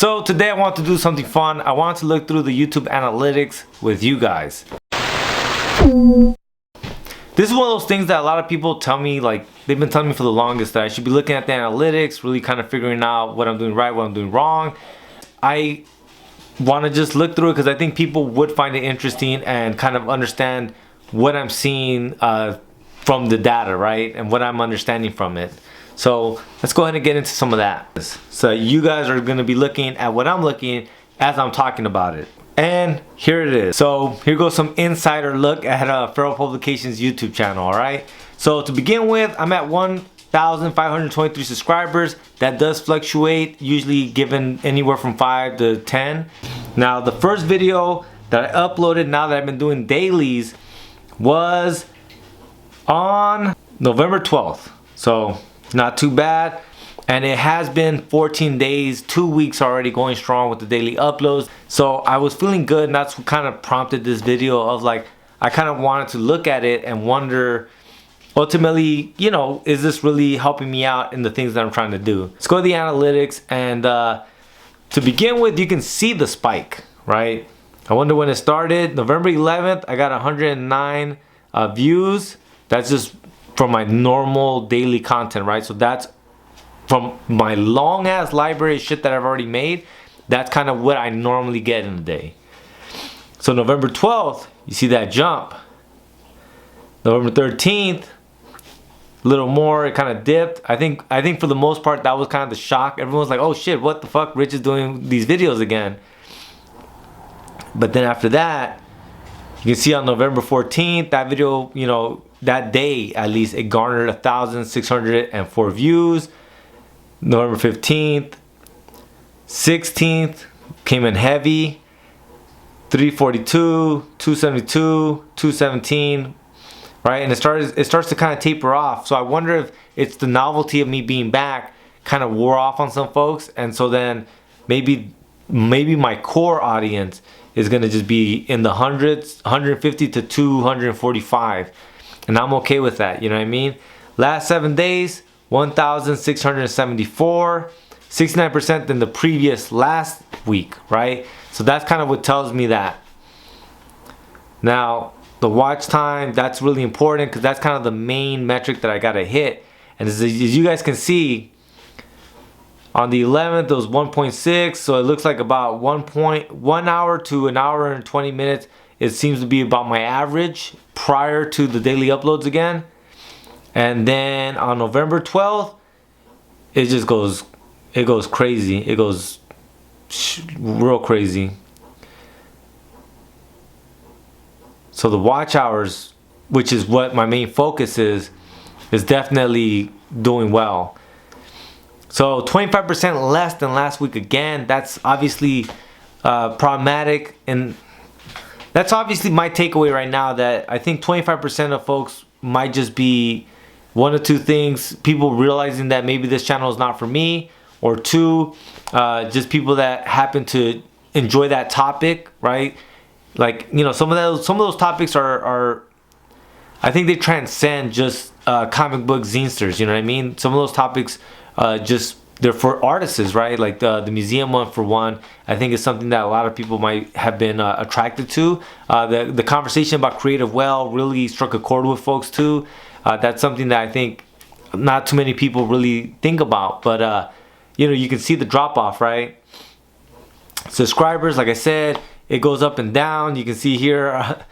So today I want to do something fun. I want to look through the YouTube analytics with you guys. This is one of those things that a lot of people tell me, like they've been telling me for the longest, that I should be looking at the analytics, really kind of figuring out what I'm doing right, what I'm doing wrong. I want to just look through it because I think people would find it interesting and kind of understand what I'm seeing from the data, right? And what I'm understanding from it. So let's go ahead and get into some of that. So you guys are going to be looking at what I'm looking as I'm talking about it. And here it is. So here goes some insider look at Feral Publications YouTube channel, all right? So to begin with, I'm at 1,523 subscribers. That does fluctuate, usually given anywhere from 5 to 10. Now the first video that I uploaded, now that I've been doing dailies, was on November 12th. So not too bad. And it has been 14 days, 2 weeks already going strong with the daily uploads. So I was feeling good, and that's what kind of prompted this video of like, I kind of wanted to look at it and wonder, ultimately, you know, is this really helping me out in the things that I'm trying to do? Let's go to the analytics, and to begin with, you can see the spike, right? I wonder when it started. November 11th, I got 109 views. That's just from my normal daily content, right? So that's from my long ass library of shit that I've already made. That's kind of what I normally get in a day. So November 12th, you see that jump. November 13th, a little more, it kind of dipped. I think for the most part that was kind of the shock. Everyone was like, oh shit, what the fuck, Rich is doing these videos again. But then after that, you can see on November 14th, that video, you know, that day at least, it garnered 1,604 views. November 15th, 16th, came in heavy. 342, 272, 217, right? And it starts to kind of taper off. So I wonder if it's the novelty of me being back kind of wore off on some folks, and so then maybe my core audience is gonna just be in the hundreds, 150 to 245, and I'm okay with that. You know what I mean? Last 7 days, 1,674, 69% than the previous last week, right? So that's kind of what tells me that. Now, the watch time, that's really important because that's kind of the main metric that I gotta hit. And as you guys can see, on the 11th, it was 1.6, so it looks like about 1 hour to an hour and 20 minutes. It seems to be about my average prior to the daily uploads again. And then on November 12th, it just goes crazy. It goes real crazy. So the watch hours, which is what my main focus is definitely doing well. So 25% less than last week again. That's obviously problematic, and that's obviously my takeaway right now, that I think 25% of folks might just be one of two things: people realizing that maybe this channel is not for me, or two, just people that happen to enjoy that topic, right? Like, you know, some of those topics are I think they transcend just comic book zinesters, you know what I mean? Some of those topics just, they're for artists, right? Like the museum one, for one, I think is something that a lot of people might have been attracted to. The conversation about creative well really struck a chord with folks too. That's something that I think not too many people really think about, but you know, you can see the drop off, right? Subscribers, like I said, it goes up and down. You can see here,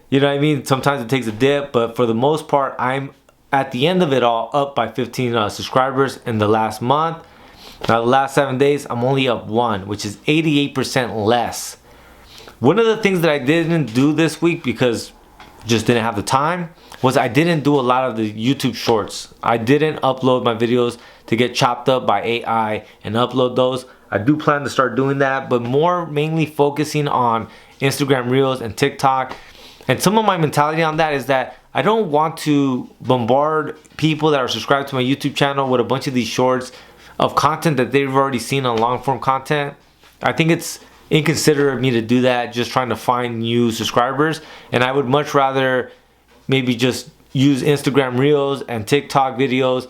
you know what I mean? Sometimes it takes a dip, but for the most part, I'm at the end of it all up by 15 subscribers in the last month. Now the last 7 days, I'm only up 1, which is 88% less. One of the things that I didn't do this week, because just didn't have the time, was I didn't do a lot of the YouTube shorts. I didn't upload my videos to get chopped up by AI and upload those. I do plan to start doing that, but mainly focusing on Instagram Reels and TikTok. And some of my mentality on that is that I don't want to bombard people that are subscribed to my YouTube channel with a bunch of these shorts of content that they've already seen on long form content. I think it's inconsiderate of me to do that, just trying to find new subscribers. And I would much rather maybe just use Instagram Reels and TikTok videos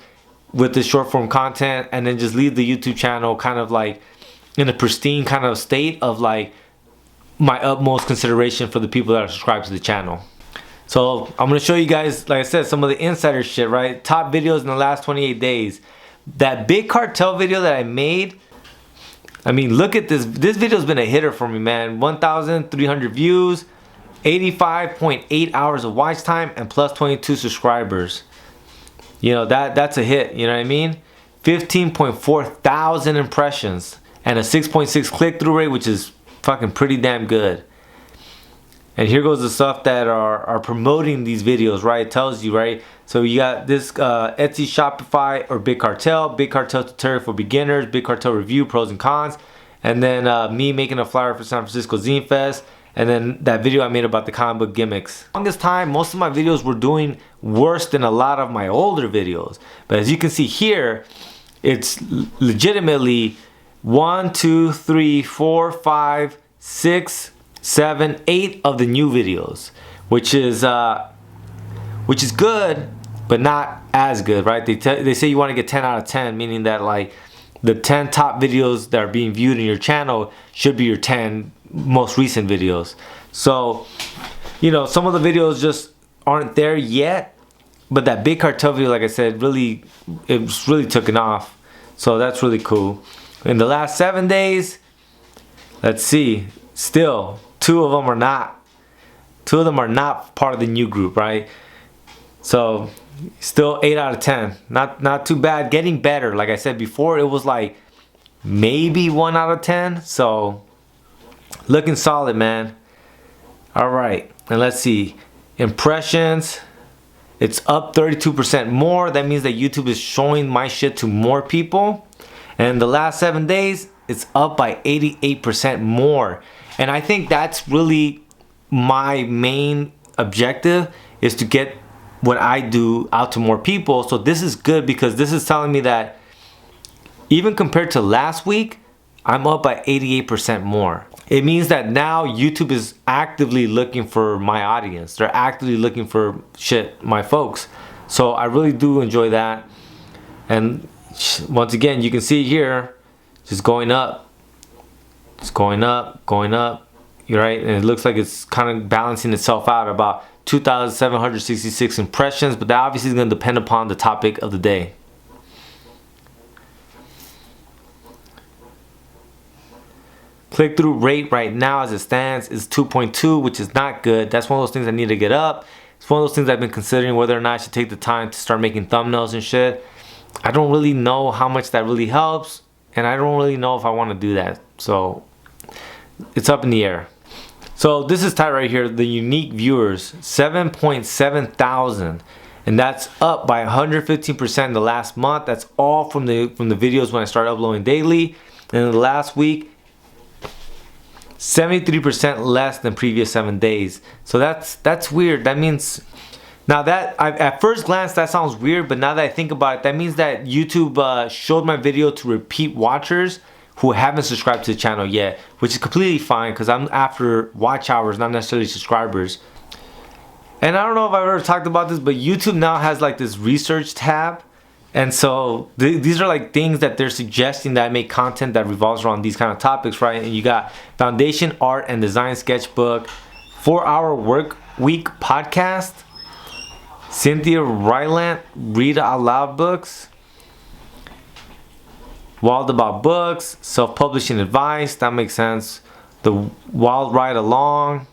with the short form content, and then just leave the YouTube channel kind of like in a pristine kind of state of like my utmost consideration for the people that are subscribed to the channel. So I'm gonna show you guys, like I said, some of the insider shit, right? Top videos in the last 28 days. That big cartel video that I made, I mean, look at this. This video's been a hitter for me, man. 1,300 views, 85.8 hours of watch time, and plus 22 subscribers. You know, that's a hit, you know what I mean? 15.4 thousand impressions and a 6.6 click-through rate, which is fucking pretty damn good. And here goes the stuff that are promoting these videos, right? It tells you, right? So you got this Etsy, Shopify, or Big Cartel tutorial for beginners, Big Cartel review, pros and cons, and then me making a flyer for San Francisco Zine Fest, and then that video I made about the comic book gimmicks. On this time, most of my videos were doing worse than a lot of my older videos. But as you can see here, it's legitimately 1, 2, 3, 4, 5, 6, 7, 8 of the new videos, which is good, but not as good, right? They say you want to get 10 out of 10, meaning that like the 10 top videos that are being viewed in your channel should be your 10 most recent videos. So, you know, some of the videos just aren't there yet, but that big cartel video, like I said, it's really taken off. So that's really cool. In the last 7 days, let's see, still two of them are not part of the new group, right? So still 8 out of 10, not too bad, getting better. Like I said before, it was like maybe 1 out of 10, so looking solid, man. All right, and let's see, impressions, it's up 32% more. That means that YouTube is showing my shit to more people. And in the last 7 days, it's up by 88% more. And I think that's really my main objective, is to get what I do out to more people. So this is good because this is telling me that even compared to last week, I'm up by 88% more. It means that now YouTube is actively looking for my audience. They're actively looking for my folks. So I really do enjoy that. And once again, you can see here, just going up. It's going up. You're right, and it looks like it's kind of balancing itself out, about 2,766 impressions, but that obviously is going to depend upon the topic of the day. Click-through rate right now as it stands is 2.2, which is not good. That's one of those things I need to get up. It's one of those things I've been considering whether or not I should take the time to start making thumbnails and shit. I don't really know how much that really helps, and I don't really know if I want to do that. So it's up in the air. So this is tight right here. The unique viewers, 7.7 thousand, and that's up by 115% in the last month. That's all from the videos when I started uploading daily. And in the last week, 73% less than previous 7 days. So that's weird. That means, now that at first glance that sounds weird, but now that I think about it, that means that YouTube showed my video to repeat watchers who haven't subscribed to the channel yet, which is completely fine because I'm after watch hours, not necessarily subscribers. And I don't know if I've ever talked about this, but YouTube now has like this research tab. And so these are like things that they're suggesting that I make content that revolves around these kind of topics, right? And you got Foundation Art and Design Sketchbook, 4-Hour Work Week Podcast, Cynthia Rylant Read Out Loud books, Wild About Books, Self-Publishing Advice, that makes sense, The Wild Ride Along,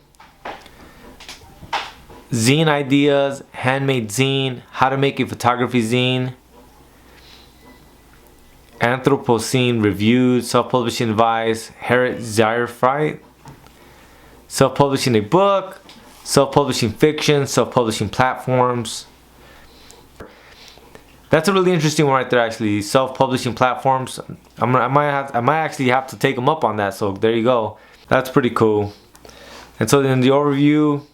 Zine Ideas, Handmade Zine, How to Make a Photography Zine, Anthropocene Reviewed, Self-Publishing Advice, Harriet Zierfight, Self-Publishing a Book, Self-Publishing Fiction, Self-Publishing Platforms. That's a really interesting one right there, actually. Self-publishing platforms. I might actually have to take them up on that. So there you go. That's pretty cool. And so in the overview,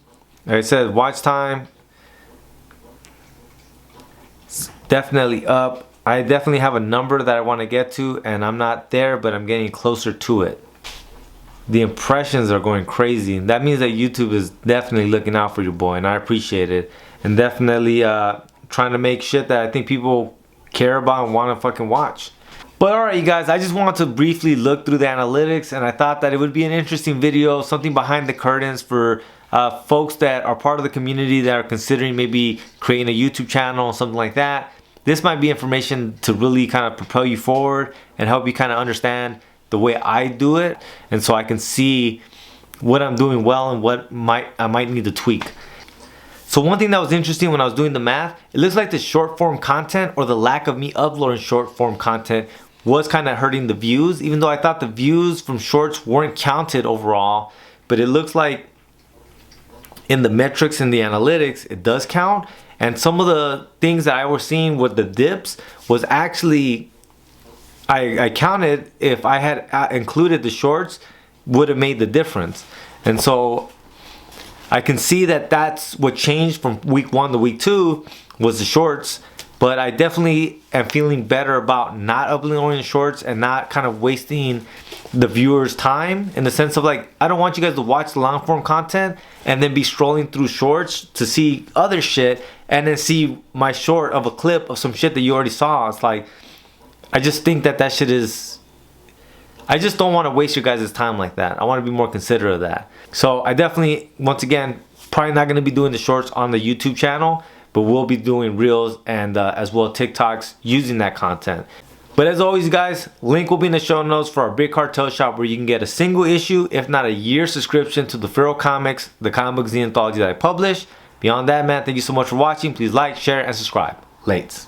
like I said, watch time, it's definitely up. I definitely have a number that I want to get to, and I'm not there, but I'm getting closer to it. The impressions are going crazy. That means that YouTube is definitely looking out for your boy, and I appreciate it. And definitely trying to make shit that I think people care about and want to fucking watch. But alright you guys, I just wanted to briefly look through the analytics, and I thought that it would be an interesting video, something behind the curtains for folks that are part of the community that are considering maybe creating a YouTube channel, something like that. This might be information to really kind of propel you forward and help you kind of understand the way I do it, and so I can see what I'm doing well and what I might need to tweak. So one thing that was interesting when I was doing the math, it looks like the short form content, or the lack of me uploading short form content, was kind of hurting the views, even though I thought the views from shorts weren't counted overall. But it looks like in the metrics and the analytics, it does count. And some of the things that I was seeing with the dips was actually, I counted, if I had included the shorts, would have made the difference. And so I can see that that's what changed from week 1 to week 2 was the shorts. But I definitely am feeling better about not uploading shorts and not kind of wasting the viewers' time, in the sense of like, I don't want you guys to watch the long form content and then be scrolling through shorts to see other shit and then see my short of a clip of some shit that you already saw. It's like, I just think that that shit is, I just don't want to waste your guys' time like that. I want to be more considerate of that. So I definitely, once again, probably not going to be doing the shorts on the YouTube channel, but we'll be doing reels and as well TikToks using that content. But as always guys, link will be in the show notes for our big cartel shop, where you can get a single issue, if not a year subscription to the Feral Comics, the comic book anthology that I publish. Beyond that, man, thank you so much for watching. Please like, share, and subscribe. Lates.